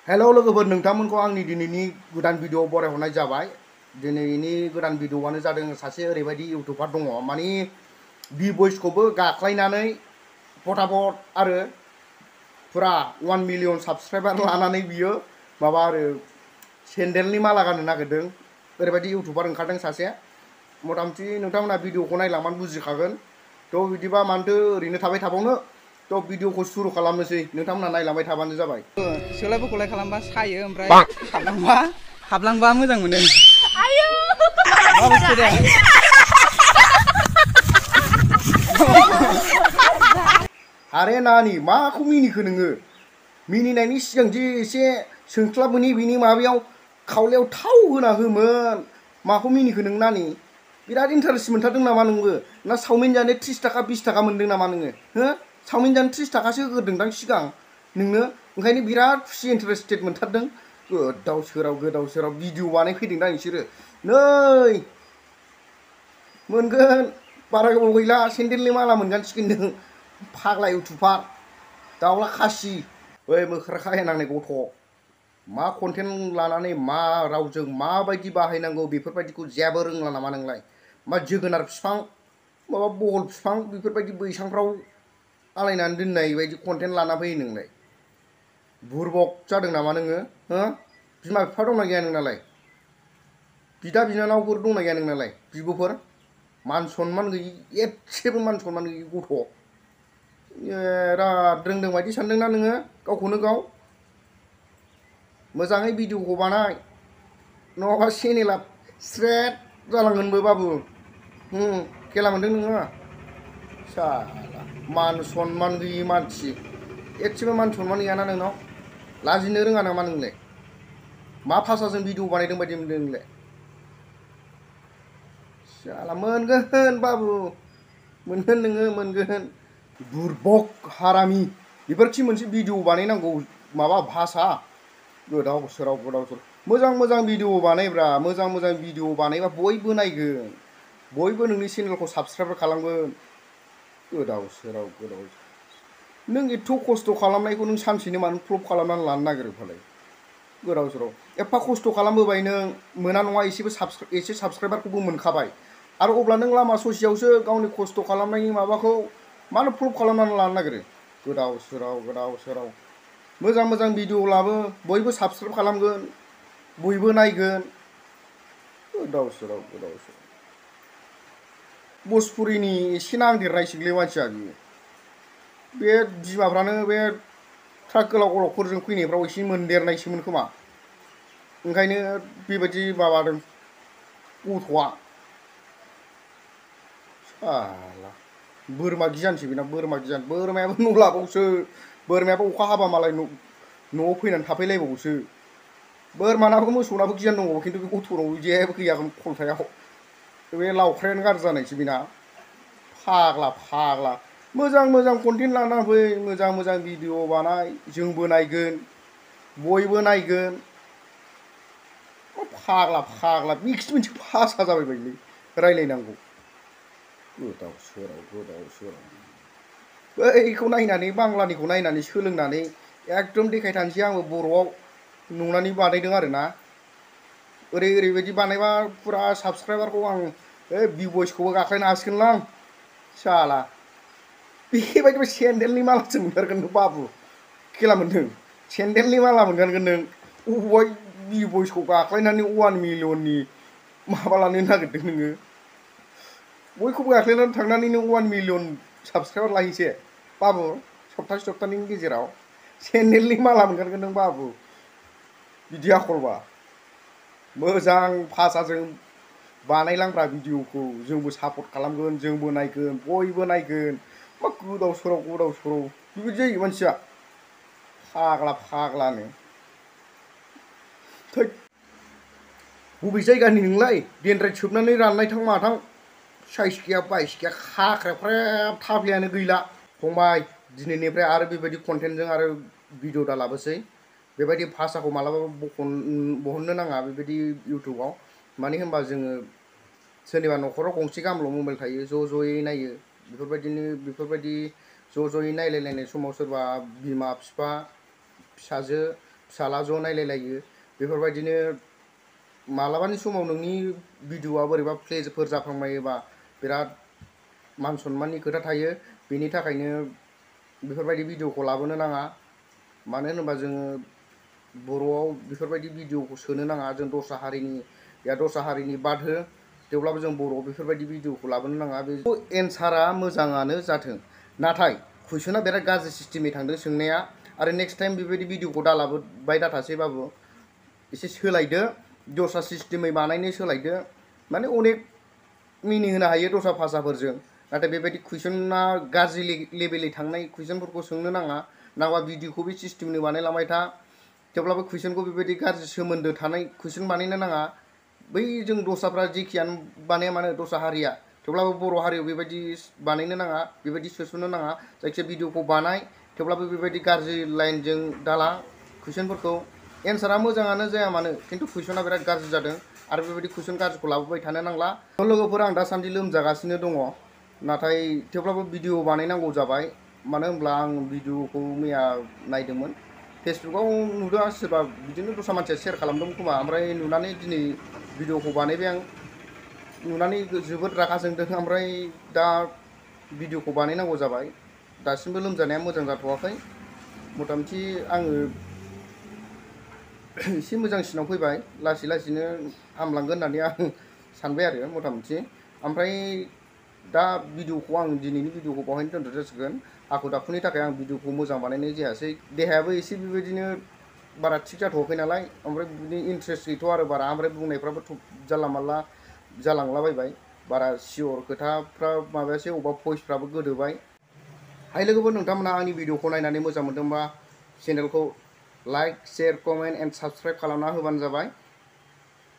Hello लोगोफोर नोंथांमोनखौ आंनि दिनैनि गोदान भिडिअ बरायहरनाय जाबाय। दिनैनि गोदान भिडिअआनो जादों सासे ओरैबायदि इउटुबार दङ माने बि भइसखौबो गाख्लायनानै फटाफट आरो फुरा 1 मिलियन साबस्क्राइबार लानानै बियो माबा आरो सेन्देलनि माला गाननो नागिरदों। ओरैबायदि इउटुबार ओंखारदों सासे। मटामटि नोंथांमोना भिडिअखौ नायलांबानो बुजिखागोन। थ' बिदिबा मानोथो ओरैनो थाबाय थाबावनो। थ' भिडिअखौ सुरु खालामनोसै नोंथांमोना नायलांबाय थाबानो जाबाय। सोलाय बखलाय खालामबा सायो ओमफ्राय हाबलांबा मोजां मोनो। आयौ आरे नानि माखौ मिनिखो नोङो? मिनिनायनि सिगां जे एसे सोंख्लाबमोनि बिनि माबायाव खावलायाव थाव होना होमोन। माखौ मिनिखो नों नानि? बिराद इन्टारेस्ट मोनथारदों नामा नोंबो? ना चावमिन जानो 30 थाखा 20 थाखा मोनदों नामा नोङो? हो? चावमिन जानो 30 थाखासो होग्रोदोंदां सिगां नोंनो, ओंखायनो बिराद खुसि इन्टारेस्टेड मोनथारदों। गोदाव सोराव भिडिअ बानायफैदों दा नोंसोरो। नै मोनगोन बारा गोबाव गैला सेन्देलनि माला मोनगासिगोन नों फाग्ला इउटुबार दाउला खासि। बै मोख्रा खाहायनांनाय गथ', मा कन्टेन्ट लानानै मा रावजों माबायदि बाहायनांगौ बेफोरबायदिखौ जेबो रोंला नामा नोंलाय? मा जोगोनार बिफां माबा बहल बिफां बेफोरबायदि बैसांफ्राव आलायनानै दोननाय बायदि कन्टेन्ट लाना फैयो नोंलाय? बुरबक जादों नामा नोङो? हो? बिमा बिफा दंना गैया नोंनालाय? बिदा बिनानावफोर दंना गैया नोंनालाय? बिब'फोर? मान सनमान गैयि, एसेबो मान सनमान गैयि गथ'। बिराद रोंदों बायदि सानदोंना नोङो गावखौनो गाव? मोजाङै भिडिअखौ बानाय नङाबा चेनेला स्रेट जालांगोनबो बाबु। खेला मोनदों नोङो? साला मान सनमान गैयि मानसि, एसेबो मान सनमान गैयाना नोंनाव? लाजिनो रोङा नामा नोंलाय? मा भाषाजों भिडिअ बानायदों बायदि मोनदों नोंलाय? साला मोनगोन बाबु, मोनगोन नोङो मोनगोन। बुरबक हारामि बेफोरखि मोनसे भिडिअ बानायनांगौ माबा भाषा? गोदाव सोराव मोजां भिडिअ बानायब्रा। मोजां भिडिअ बानायबा बयबो नायगोन, बयबो नोंनि चेनेलखौ साबस्क्राइब खालामगोन। गोदाव सोराव नों एथ' खस्थ' खालामनायखौ नों सानसेनो मानो फ्लप खालामनानै लानो नागिरो फालाय? गोदाव सोराव एफा खस्थ' खालामबोबाय नों, मोना नङा एसे साबस्क्राइबारखौबो मोनखाबाय, आरो अब्ला नों लामा ससेयावसो गावनि खस्थ' खालामनायनि माबाखौ मानो फ्लप खालामनानै लानो नागिरो? गोदाव सोराव मोजां भिडिअ लाबो, बयबो साबस्क्राइब खालामगोन, बयबो नायगोन। गोदाव सोराव भजपुरिनि एसे नांदेरनायसोलै मानसिया बियो। बे बिमाफ्रानो बे ट्राक गोलावफोरजों फैनायफ्राव एसे मोनदेरनायसोमोन खोमा, ओंखायनो बेबायदि माबादों गथ'आ। साला बोरमा गियानसो बेना, बोरमा गियान। बोरमायाबो न' लाबावसो, बोरमायाबो अखा हाबा मालाय न'आव फैनानै थाफैलायबावोसो। बोरमानाबो मोसौनाबो गियान दङ, खिन्थु बे गथ'नाव जेबो गैया खलथायाव। बे लावख्रायानो गाज्रि जानायसो बेना। फाग्ला मोजां कन्टेन्ट लाना फै, मोजां भिडिअ बानाय, जोंबो नायगोन, बयबो नायगोन। फाग्ला मिक्स मोनसे भाषा जाबाय बायलै रायलायनांगौ। गोदाव सोराव बैखौ नायनानै बांलानिखौ नायनानै सोलोंनानै एकदम देखायथानोसै आंबो बर'आव नंनानै बानायदों आरोना। ओरैबायदि बानायबा फुरा साबस्क्राइबारखौ आं बि भइसखौबो गाख्लायनो हासिगोनलां। साला बेबायदिबा सेन्देलनि मालासो मोनगारगोन नों बाबु। खेला मोनदों? सेन्देलनि माला मोनगारगोन नों। अबावहाय बि भइसखौ गाख्लायनानै 1 मिलियननि माबा लानो नागिरदों नोङो? बयखौबो गाख्लायनानै थांनानै नों 1 मिलियन साबस्क्राइबार लाहैसै बाबु सप्तानैनि गेजेराव? सेन्देलनि माला मोनगारगोन नों बाबु बिदि आखलबा। मोजां भाषाजों बानायलांब्रा भिडिअखौ, जोंबो सापर्ट खालामगोन, जोंबो नायगोन, बयबो नायगोन। मा गोदाव सोराव बेबायदि जायो मानसिया। फाग्लानो थै। बबे जायगानि नोंलाय? देनद्राय सोबनानै राननाय थां माथां, साइस गैया बाइस गैया, खाख्रेब थाफ्लियानो गैला। फंबाय दिनैनिफ्राय आरो बेबायदि कन्टेन्टजों आरो भिडिअ दा लाबोसै। बेबायदि भाषाखौ मालाबाबो बहननो नाङा बेबायदि इउटुबाव। मानो होनबा जोङो सोरनिबा न'खराव गंसे गाहामल' मबाइल थायो, ज'यै नायो। बेफोरबायदि ज'यै नायलायलायनाय समाव सोरबा बिमा बिफा फिसाजो फिसाला ज' नायलायलायो बेफोरबायदिनो मालाबानि समाव नोंनि भिडिअ'आ बोरैबा प्लेफोर जाफ्लांबायोबा बिराद मान सनमाननि खोथा थायो बेनि थाखायनो बेफोरबायदि भिडिअ'खौ लाबोनो नाङा मानो होनोबा जोङो बर'आव बेफोरबायदि भिडिअ'खौ सोनो नाङा जों दस्रा हारिनि बाद हो थेवब्लाबो जों बर'आव बेफोरबायदि भिडिअ'खौ लाबोनो नाङा बे एन्सारा मोजाङानो जाथों नाथाय कुइसना बिराद गाज्रि सिस्टेमै थांदों सोंनाया आरो नेक्स्ट टाइम बेबायदि भिडिअ'खौ दालाबोबाय दाथासैबाबो एसे सोलायदो दस्रा सिस्टेमै बानायनो सोलायदो माने अनेक मिनिं होनो हायो दस्रा भाषाफोरजों नाथाय बेबायदि कुइसना गाज्रि लेभेलै थांनाय कुइसनफोरखौ सोंनो नाङा नांगौबा भिडिअ'खौ बे सिस्टेमनो बानायलांबाय था थेवब्लाबो कुइसनखौ बेबायदि गाज्रि सोमोन्दो थानाय कुइसन बानायनो नाङा बै जों दस्राफ्रा जेखियानो बानाया मानो दस्रा हारिया थेवब्लाबो बर' हारियाव बेबायदि बानायनो नाङा बेबायदि सोसननो नाङा जायखिया भिडिअ'खौ बानाय थेवब्लाबो बेबायदि गाज्रि लाइनजों दाला कुइसनफोरखौ एन्सारा मोजाङानो जाया मानो खिन्थु कुइसना बिराद गाज्रि जादों आरो बेबायदि कुइसन गाज्रिखौ लाबोबाय थानो नांला लोगोफोर आं दासान्दि लोमजागासिनो दङ नाथाय थेवब्लाबो भिडिअ बानायनांगौ जाबाय मानो होनब्ला आं भिडिअ'खौ मैया नायदोंमोन फेसबुकाव नुदों सोरबा बिदिनो दस्रा मानसिया शेयार खालामदोंमोन खोमा ओमफ्राय नुनानै दिनै भिडिअ'खौ बानायबाय आं नुनानै जोबोद रागा जोंदों ओमफ्राय दा भिडिअ'खौ बानायनांगौ जाबाय दासिमबो लोमजानाया मोजां जाथ'वाखै मथा मथि आङो एसे मोजांसिनाव फैबाय लासै लासैनो हामलांगोन होननानै आं सानबाय आरो मथा मथि ओमफ्राय दा भिडिअ'खौ आं दिनैनि भिडिअ'खौ बावहायनो दोनथ' जासिगोन हाखु दाखुनि थाखाय आं भिडिअ'खौ मोजां बानायनाय जायासै देहायाबो एसे बेबायदिनो बारा थिग जाथ'वाखै नालाय ओमफ्राय बिदिनो इन्ट्रेस्ट गैथ' आरो बारा ओमफ्राय बुंनायफ्राबो जानला मानला जालांलाबायबाय बारा सियर खोथाफ्रा माबायासै अबेबा भइसफ्राबो गोदोबाय हाय लोगोफोर नोंथांमोना आंनि भिडिअ'खौ नायनानै मोजां मोनदोंबा चेनेलखौ like share comment and subscribe खालामना होबानो जाबाय